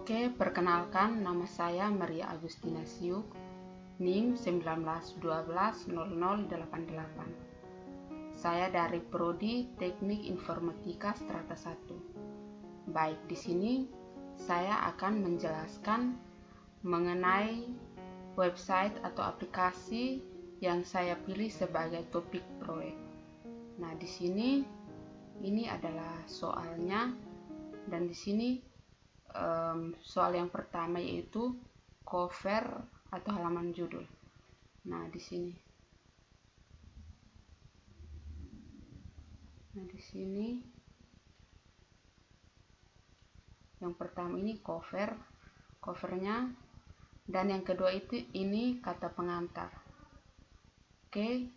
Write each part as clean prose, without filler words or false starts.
Oke, perkenalkan nama saya Maria Agustina Siuk, NIM 19120088. Saya dari Prodi Teknik Informatika Strata 1. Baik, di sini saya akan menjelaskan mengenai website atau aplikasi yang saya pilih sebagai topik proyek. Nah, di sini ini adalah soalnya, dan di sini soal yang pertama yaitu cover atau halaman judul. Nah, di sini. Yang pertama ini covernya, dan yang kedua itu ini kata pengantar. Oke.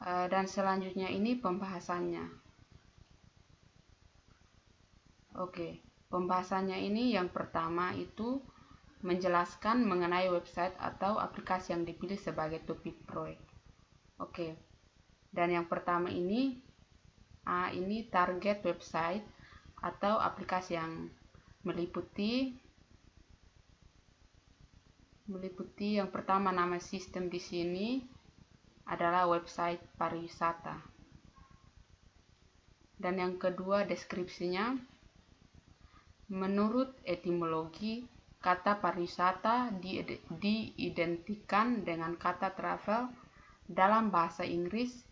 Dan selanjutnya ini pembahasannya. Oke, pembahasannya ini yang pertama itu menjelaskan mengenai website atau aplikasi yang dipilih sebagai topik proyek. Oke, dan yang pertama ini target website atau aplikasi yang meliputi yang pertama, nama sistem di sini adalah website pariwisata. Dan yang kedua, deskripsinya. Menurut etimologi, kata pariwisata diidentikan dengan kata travel dalam bahasa Inggris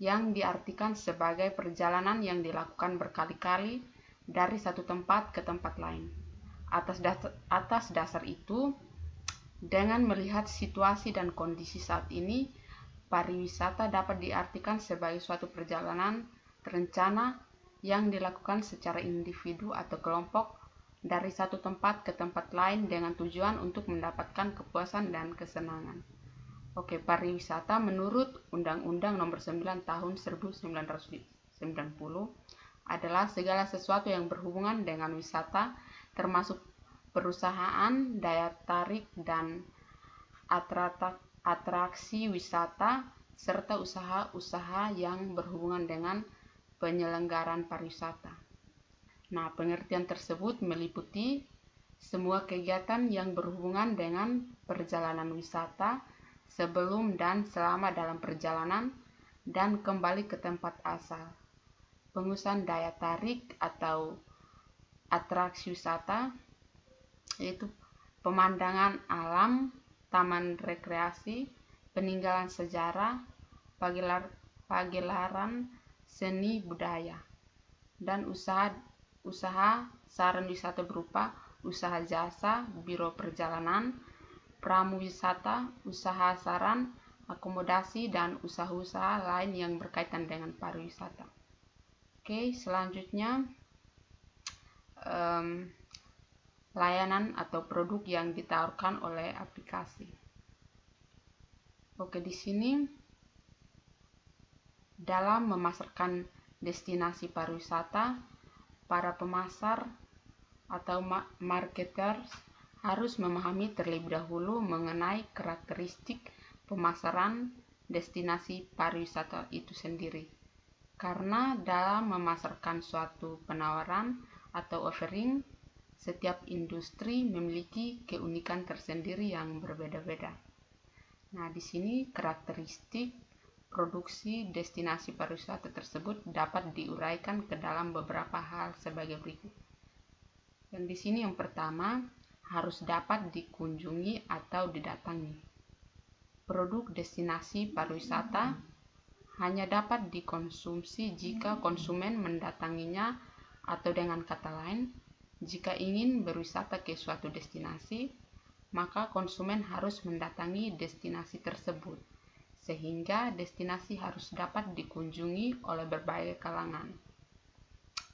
yang diartikan sebagai perjalanan yang dilakukan berkali-kali dari satu tempat ke tempat lain. Atas dasar itu, dengan melihat situasi dan kondisi saat ini, pariwisata dapat diartikan sebagai suatu perjalanan terencana yang dilakukan secara individu atau kelompok dari satu tempat ke tempat lain dengan tujuan untuk mendapatkan kepuasan dan kesenangan. Oke, pariwisata menurut Undang-Undang Nomor 9 Tahun 1990 adalah segala sesuatu yang berhubungan dengan wisata, termasuk perusahaan, daya tarik dan atraksi wisata, serta usaha-usaha yang berhubungan dengan penyelenggaraan pariwisata. Nah, pengertian tersebut meliputi semua kegiatan yang berhubungan dengan perjalanan wisata sebelum dan selama dalam perjalanan dan kembali ke tempat asal. Pengusahaan daya tarik atau atraksi wisata yaitu pemandangan alam, taman rekreasi, peninggalan sejarah, pagelaran seni budaya, dan usaha saran wisata berupa usaha jasa, biro perjalanan, pramu wisata, usaha saran, akomodasi, dan usaha-usaha lain yang berkaitan dengan pariwisata. Oke, selanjutnya layanan atau produk yang ditawarkan oleh aplikasi. Oke, di sini dalam memasarkan destinasi pariwisata, para pemasar atau marketers harus memahami terlebih dahulu mengenai karakteristik pemasaran destinasi pariwisata itu sendiri. Karena dalam memasarkan suatu penawaran atau offering, setiap industri memiliki keunikan tersendiri yang berbeda-beda. Nah, di sini karakteristik produksi destinasi pariwisata tersebut dapat diuraikan ke dalam beberapa hal sebagai berikut. Yang di sini yang pertama, harus dapat dikunjungi atau didatangi. Produk destinasi pariwisata hanya dapat dikonsumsi jika konsumen mendatanginya, atau dengan kata lain, jika ingin berwisata ke suatu destinasi, maka konsumen harus mendatangi destinasi tersebut, sehingga destinasi harus dapat dikunjungi oleh berbagai kalangan.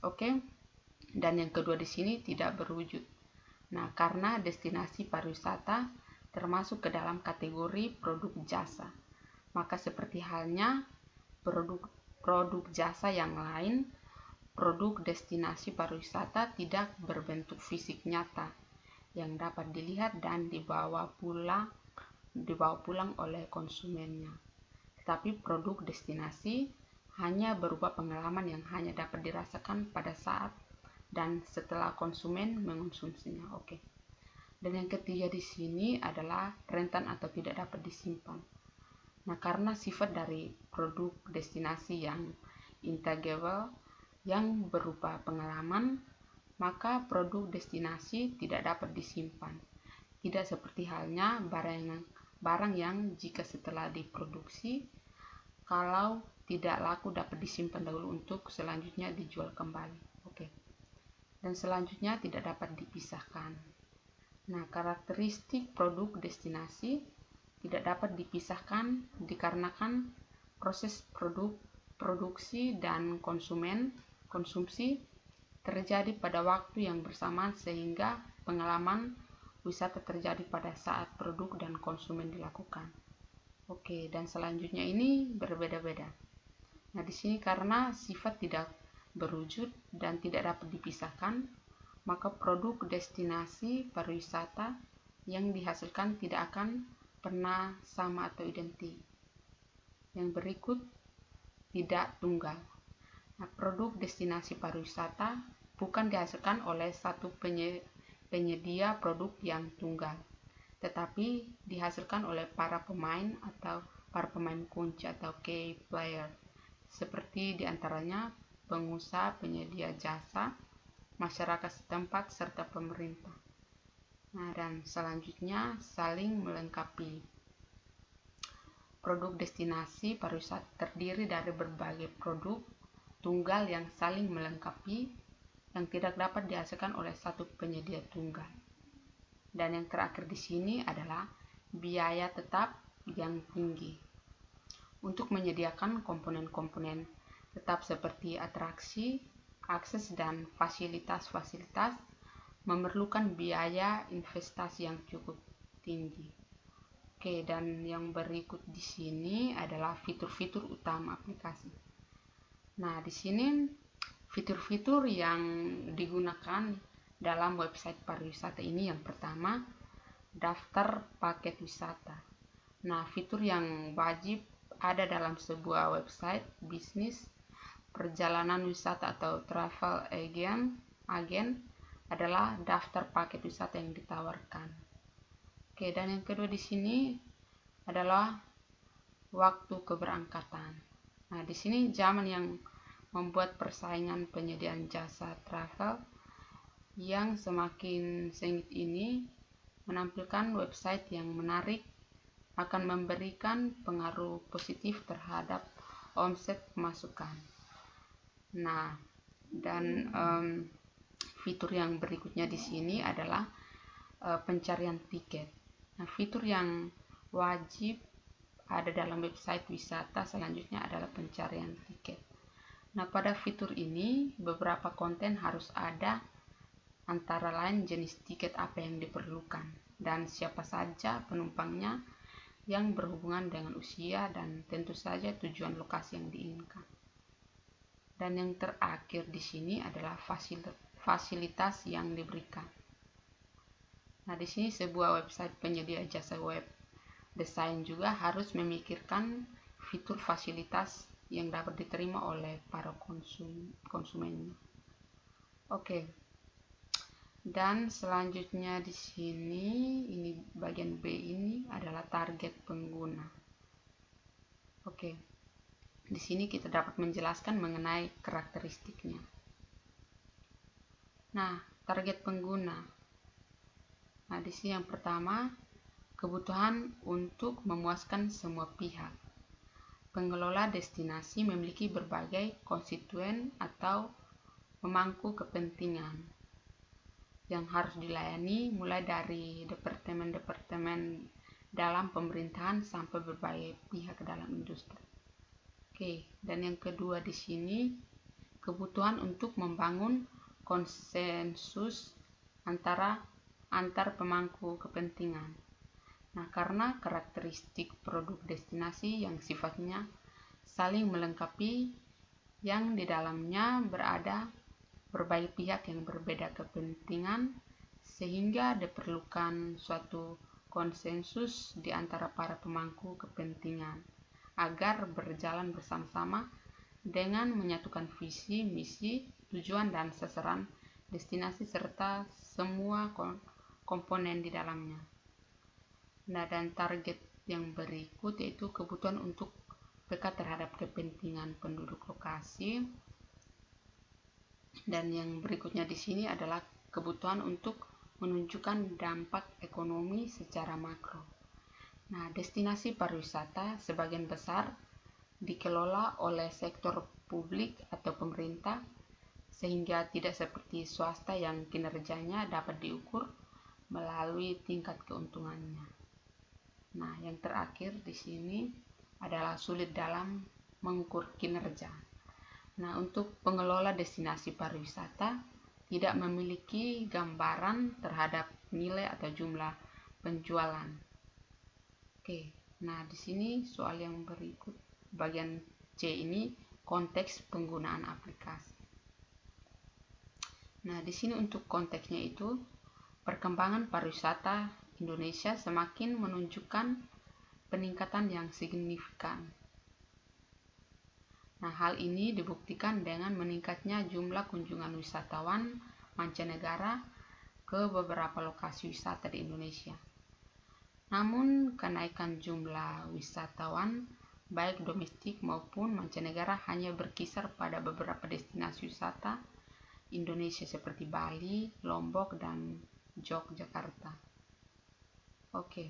Oke, dan yang kedua di sini tidak berwujud. Nah, karena destinasi pariwisata termasuk ke dalam kategori produk jasa, maka seperti halnya produk jasa yang lain, produk destinasi pariwisata tidak berbentuk fisik nyata yang dapat dilihat dan dibawa pulang oleh konsumennya. Tetapi produk destinasi hanya berupa pengalaman yang hanya dapat dirasakan pada saat dan setelah konsumen mengonsumsinya. Oke. Dan yang ketiga di sini adalah rentan atau tidak dapat disimpan. Nah, karena sifat dari produk destinasi yang intangible yang berupa pengalaman, maka produk destinasi tidak dapat disimpan. Tidak seperti halnya barang yang jika setelah diproduksi, kalau tidak laku dapat disimpan dahulu untuk selanjutnya dijual kembali. Oke. Dan selanjutnya tidak dapat dipisahkan. Nah, karakteristik produk destinasi tidak dapat dipisahkan dikarenakan proses produksi dan konsumsi terjadi pada waktu yang bersamaan sehingga pengalaman wisata terjadi pada saat produk dan konsumen dilakukan. Oke, dan selanjutnya ini berbeda-beda. Nah, di sini karena sifat tidak berwujud dan tidak dapat dipisahkan, maka produk destinasi pariwisata yang dihasilkan tidak akan pernah sama atau identik. Yang berikut tidak tunggal. Nah, produk destinasi pariwisata bukan dihasilkan oleh satu penyedia produk yang tunggal, tetapi dihasilkan oleh para pemain kunci atau key player, seperti diantaranya pengusaha, penyedia jasa, masyarakat setempat, serta pemerintah. Nah, dan selanjutnya saling melengkapi. Produk destinasi pariwisata terdiri dari berbagai produk tunggal yang saling melengkapi yang tidak dapat dihasilkan oleh satu penyedia tunggal. Dan yang terakhir di sini adalah biaya tetap yang tinggi. Untuk menyediakan komponen-komponen tetap seperti atraksi, akses, dan fasilitas-fasilitas memerlukan biaya investasi yang cukup tinggi. Oke, dan yang berikut di sini adalah fitur-fitur utama aplikasi. Nah, di sini fitur-fitur yang digunakan dalam website pariwisata ini yang pertama, daftar paket wisata. Nah, fitur yang wajib ada dalam sebuah website bisnis perjalanan wisata atau travel agent adalah daftar paket wisata yang ditawarkan. Oke, dan yang kedua di sini adalah waktu keberangkatan. Nah, di sini zaman yang membuat persaingan penyediaan jasa travel yang semakin sengit ini menampilkan website yang menarik akan memberikan pengaruh positif terhadap omset pemasukan. Nah, dan fitur yang berikutnya di sini adalah pencarian tiket. Nah, fitur yang wajib ada dalam website wisata selanjutnya adalah pencarian tiket. Nah, pada fitur ini beberapa konten harus ada, antara lain jenis tiket apa yang diperlukan dan siapa saja penumpangnya yang berhubungan dengan usia dan tentu saja tujuan lokasi yang diinginkan. Dan yang terakhir di sini adalah fasilitas yang diberikan. Nah, di sini sebuah website penyedia jasa web desain juga harus memikirkan fitur fasilitas yang dapat diterima oleh para konsumennya. Oke. Dan selanjutnya di sini ini bagian B ini adalah target pengguna. Oke. Di sini kita dapat menjelaskan mengenai karakteristiknya. Nah, target pengguna. Nah, di sini yang pertama, kebutuhan untuk memuaskan semua pihak. Pengelola destinasi memiliki berbagai konstituen atau pemangku kepentingan yang harus dilayani, mulai dari departemen-departemen dalam pemerintahan sampai berbagai pihak dalam industri. Oke, dan yang kedua di sini, kebutuhan untuk membangun konsensus antar pemangku kepentingan. Nah, karena karakteristik produk destinasi yang sifatnya saling melengkapi, yang di dalamnya berada berbagai pihak yang berbeda kepentingan, sehingga diperlukan suatu konsensus di antara para pemangku kepentingan agar berjalan bersama-sama dengan menyatukan visi, misi, tujuan, dan sasaran destinasi serta semua komponen di dalamnya. Nah, dan target yang berikut yaitu kebutuhan untuk peka terhadap kepentingan penduduk lokasi. Dan yang berikutnya di sini adalah kebutuhan untuk menunjukkan dampak ekonomi secara makro. Nah, destinasi pariwisata sebagian besar dikelola oleh sektor publik atau pemerintah, sehingga tidak seperti swasta yang kinerjanya dapat diukur melalui tingkat keuntungannya. Nah, yang terakhir di sini adalah sulit dalam mengukur kinerja. Nah, untuk pengelola destinasi pariwisata tidak memiliki gambaran terhadap nilai atau jumlah penjualan. Oke, nah di sini soal yang berikut bagian C ini konteks penggunaan aplikasi. Nah, di sini untuk konteksnya itu perkembangan pariwisata Indonesia semakin menunjukkan peningkatan yang signifikan. Nah, hal ini dibuktikan dengan meningkatnya jumlah kunjungan wisatawan mancanegara ke beberapa lokasi wisata di Indonesia. Namun, kenaikan jumlah wisatawan baik domestik maupun mancanegara hanya berkisar pada beberapa destinasi wisata Indonesia seperti Bali, Lombok, dan Yogyakarta. Oke.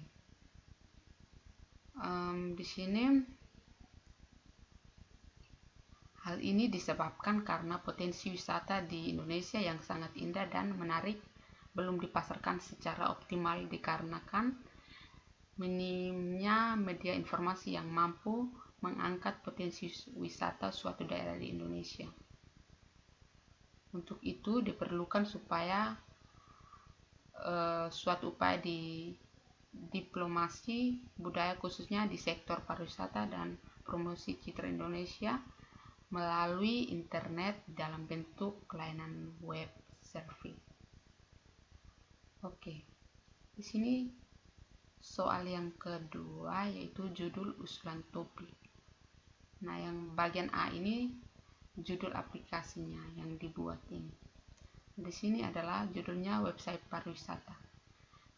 Di sini hal ini disebabkan karena potensi wisata di Indonesia yang sangat indah dan menarik belum dipasarkan secara optimal dikarenakan minimnya media informasi yang mampu mengangkat potensi wisata suatu daerah di Indonesia. Untuk itu diperlukan suatu upaya di diplomasi budaya khususnya di sektor pariwisata dan promosi citra Indonesia melalui internet dalam bentuk layanan web service. Oke. Di sini soal yang kedua yaitu judul usulan topik. Nah, yang bagian A ini judul aplikasinya yang dibuat ini. Di sini adalah judulnya website pariwisata.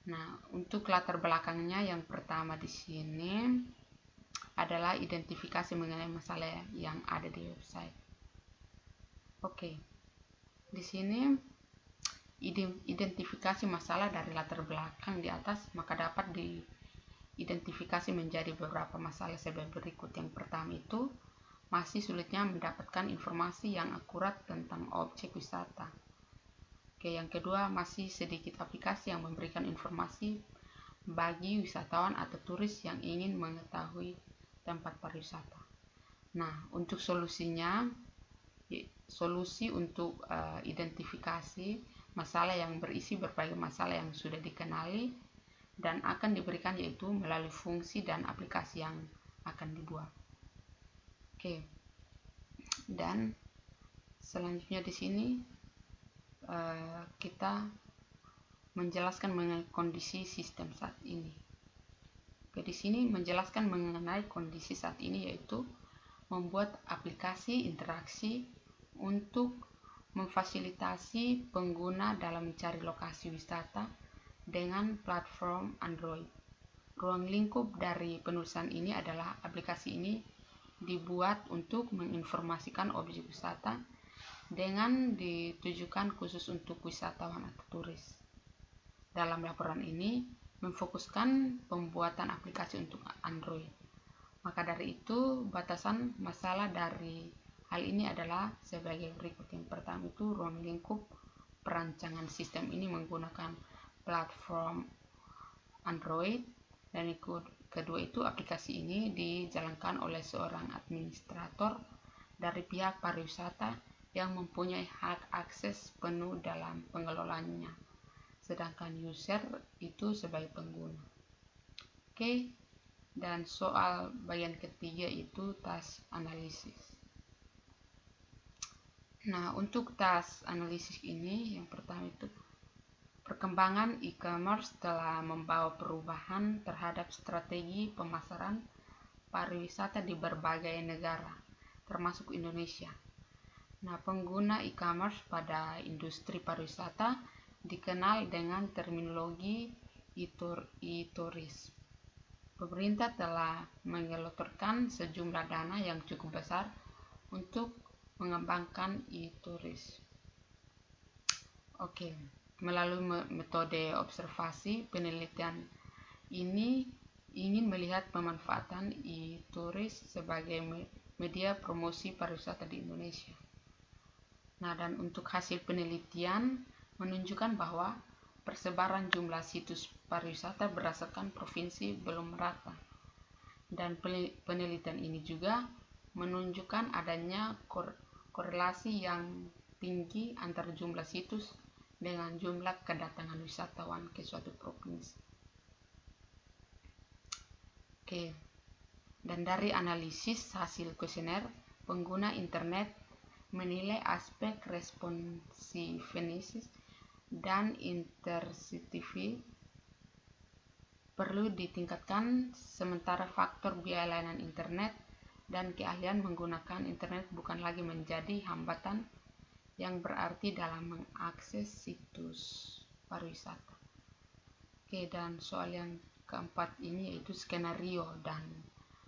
Nah, untuk latar belakangnya yang pertama di sini adalah identifikasi mengenai masalah yang ada di website. Oke. Di sini identifikasi masalah dari latar belakang di atas maka dapat diidentifikasi menjadi beberapa masalah sebagai berikut. Yang pertama itu masih sulitnya mendapatkan informasi yang akurat tentang objek wisata. Oke, yang kedua masih sedikit aplikasi yang memberikan informasi bagi wisatawan atau turis yang ingin mengetahui tempat pariwisata. Nah, untuk solusi untuk identifikasi masalah yang berisi berbagai masalah yang sudah dikenali dan akan diberikan yaitu melalui fungsi dan aplikasi yang akan dibuat. Oke. Dan selanjutnya di sini kita menjelaskan mengenai kondisi sistem saat ini. Oke, di sini menjelaskan mengenai kondisi saat ini yaitu membuat aplikasi interaksi untuk memfasilitasi pengguna dalam mencari lokasi wisata dengan platform Android. Ruang lingkup dari penulisan ini adalah aplikasi ini dibuat untuk menginformasikan objek wisata dengan ditujukan khusus untuk wisatawan atau turis. Dalam laporan ini memfokuskan pembuatan aplikasi untuk Android. Maka dari itu, batasan masalah dari hal ini adalah sebagai berikut. Yang pertama itu ruang lingkup perancangan sistem ini menggunakan platform Android, dan kedua itu aplikasi ini dijalankan oleh seorang administrator dari pihak pariwisata yang mempunyai hak akses penuh dalam pengelolaannya, sedangkan user itu sebagai pengguna. Oke, dan soal bagian ketiga itu task analisis. Nah, untuk task analisis ini yang pertama itu perkembangan e-commerce telah membawa perubahan terhadap strategi pemasaran pariwisata di berbagai negara, termasuk Indonesia. Nah, pengguna e-commerce pada industri pariwisata dikenal dengan terminologi e-turis. Pemerintah telah menggelontorkan sejumlah dana yang cukup besar untuk mengembangkan e-turis. Oke, melalui metode observasi, penelitian ini ingin melihat pemanfaatan e-turis sebagai media promosi pariwisata di Indonesia. Nah, dan untuk hasil penelitian menunjukkan bahwa persebaran jumlah situs pariwisata berdasarkan provinsi belum merata. Dan penelitian ini juga menunjukkan adanya korelasi yang tinggi antara jumlah situs dengan jumlah kedatangan wisatawan ke suatu provinsi. Oke. Dan dari analisis hasil kuesioner, pengguna internet menilai aspek responsiveness dan intensity perlu ditingkatkan, sementara faktor biaya layanan internet dan keahlian menggunakan internet bukan lagi menjadi hambatan yang berarti dalam mengakses situs pariwisata. Oke, dan soal yang keempat ini yaitu skenario dan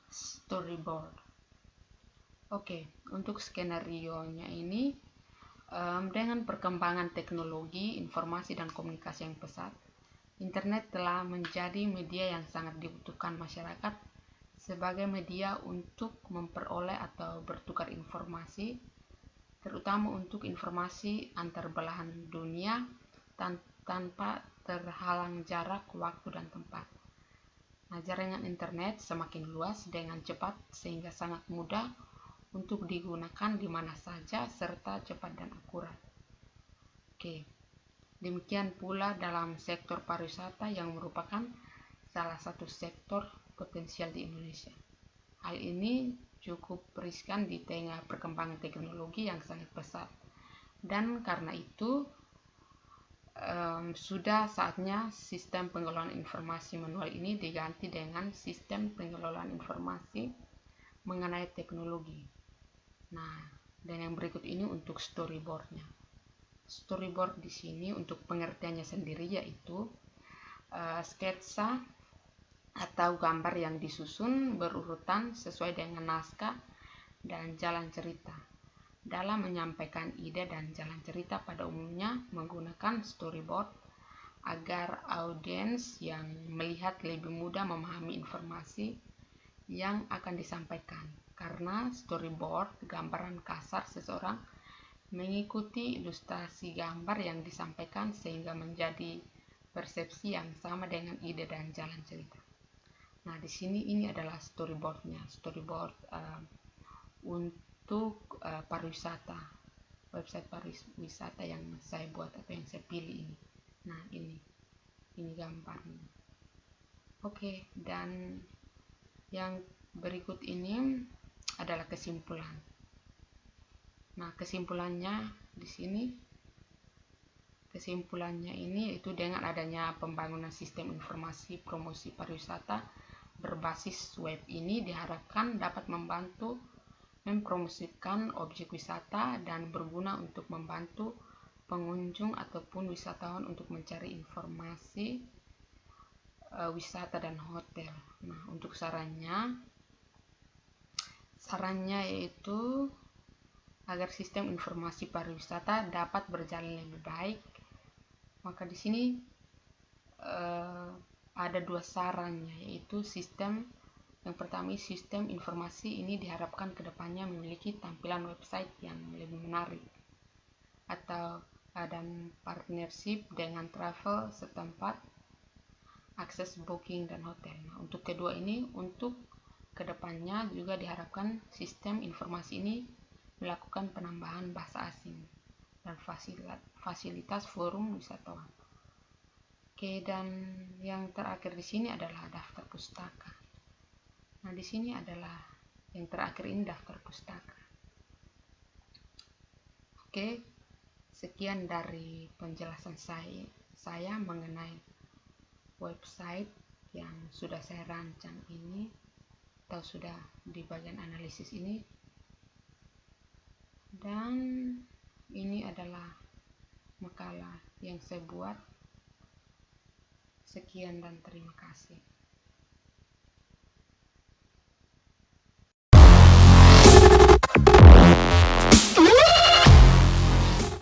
storyboard. Oke, untuk skenario-nya ini dengan perkembangan teknologi, informasi, dan komunikasi yang pesat, internet telah menjadi media yang sangat dibutuhkan masyarakat sebagai media untuk memperoleh atau bertukar informasi, terutama untuk informasi antar belahan dunia tanpa terhalang jarak, waktu, dan tempat. Nah, jaringan internet semakin luas dengan cepat sehingga sangat mudah untuk digunakan di mana saja serta cepat dan akurat. Oke. Demikian pula dalam sektor pariwisata yang merupakan salah satu sektor potensial di Indonesia. Hal ini cukup riskan di tengah perkembangan teknologi yang sangat pesat. Dan karena itu, sudah saatnya sistem pengelolaan informasi manual ini diganti dengan sistem pengelolaan informasi mengenai teknologi. Nah, dan yang berikut ini untuk storyboardnya. Storyboard di sini untuk pengertiannya sendiri yaitu sketsa atau gambar yang disusun berurutan sesuai dengan naskah dan jalan cerita. Dalam menyampaikan ide dan jalan cerita pada umumnya menggunakan storyboard agar audiens yang melihat lebih mudah memahami informasi yang akan disampaikan. Karena storyboard gambaran kasar seseorang mengikuti ilustrasi gambar yang disampaikan sehingga menjadi persepsi yang sama dengan ide dan jalan cerita. Nah, di sini ini adalah storyboardnya, storyboard untuk pariwisata, website pariwisata yang saya buat atau yang saya pilih ini. Nah, ini gambarnya. Oke, dan yang berikut ini adalah kesimpulan. Nah, kesimpulannya di sini, kesimpulannya ini yaitu dengan adanya pembangunan sistem informasi promosi pariwisata berbasis web ini diharapkan dapat membantu mempromosikan objek wisata dan berguna untuk membantu pengunjung ataupun wisatawan untuk mencari informasi wisata dan hotel. Nah, untuk sarannya yaitu agar sistem informasi pariwisata dapat berjalan lebih baik, maka di sini ada dua sarannya, yaitu yang pertama, sistem informasi ini diharapkan kedepannya memiliki tampilan website yang lebih menarik atau dan partnership dengan travel setempat, akses booking dan hotel. Nah, untuk kedua ini, untuk kedepannya juga diharapkan sistem informasi ini melakukan penambahan bahasa asing dan fasilitas forum wisatawan. Oke, dan yang terakhir di sini adalah daftar pustaka. Nah, di sini adalah yang terakhir ini daftar pustaka. Oke, sekian dari penjelasan saya mengenai website yang sudah saya rancang ini atau sudah di bagian analisis ini. Dan ini adalah makalah yang saya buat. Sekian dan terima kasih.